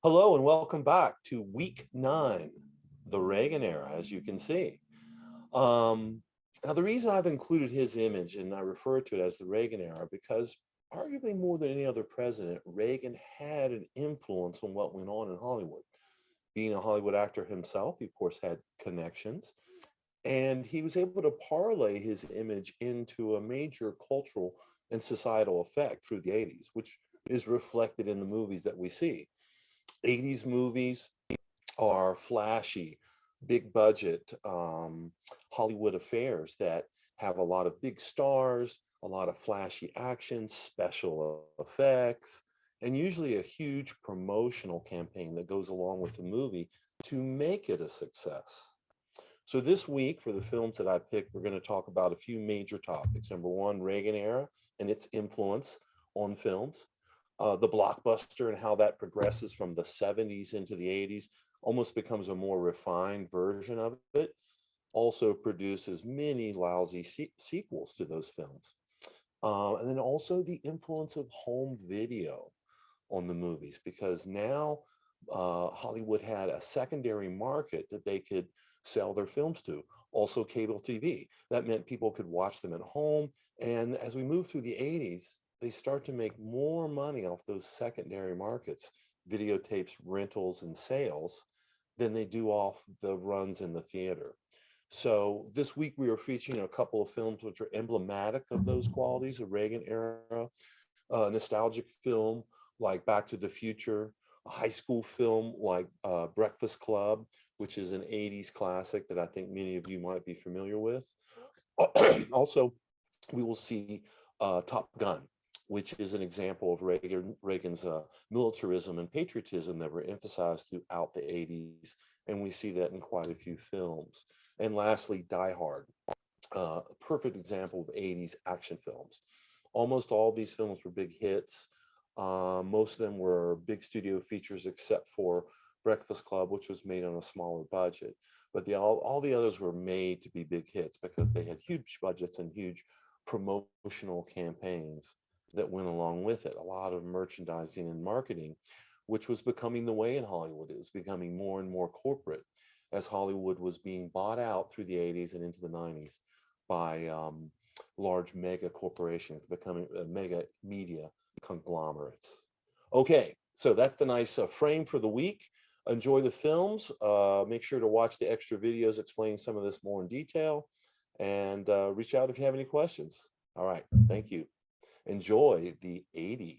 Hello and welcome back to week 9, the Reagan era, as you can see. Um, Now, the reason I've included his image and I refer to it as the Reagan era, because arguably more than any other president, Reagan had an influence on what went on in Hollywood. Being a Hollywood actor himself, he of course had connections, and he was able to parlay his image into a major cultural and societal effect through the 80s, which is reflected in the movies that we see. 80s movies are flashy, big budget Hollywood affairs that have a lot of big stars, a lot of flashy action, special effects, and usually a huge promotional campaign that goes along with the movie to make it a success. So this week, for the films that I picked, we're going to talk about a few major topics. Number one, Reagan era and its influence on films, the blockbuster and how that progresses from the 70s into the 80s, almost becomes a more refined version of it, also produces many lousy sequels to those films. And then also the influence of home video on the movies, because now Hollywood had a secondary market that they could sell their films to. Also, cable TV. That meant people could watch them at home. And as we move through the 80s, they start to make more money off those secondary markets, videotapes, rentals, and sales, than they do off the runs in the theater. So this week we are featuring a couple of films which are emblematic of those qualities, the Reagan era, nostalgic film like Back to the Future, a high school film like Breakfast Club, which is an 80s classic that I think many of you might be familiar with. Also, we will see Top Gun, which is an example of Reagan's militarism and patriotism that were emphasized throughout the 80s. And we see that in quite a few films. And lastly, Die Hard, a perfect example of 80s action films. Almost all these films were big hits. Most of them were big studio features, except for Breakfast Club, which was made on a smaller budget. But all the others were made to be big hits because they had huge budgets and huge promotional campaigns that went along with it. A lot of merchandising and marketing, which was becoming the way in Hollywood. It was becoming more and more corporate as Hollywood was being bought out through the 80s and into the 90s by large mega corporations, becoming mega media conglomerates. Okay, so that's the nice frame for the week. Enjoy the films. Make sure to watch the extra videos explaining some of this more in detail, and reach out if you have any questions. All right, thank you. Enjoy the 80s.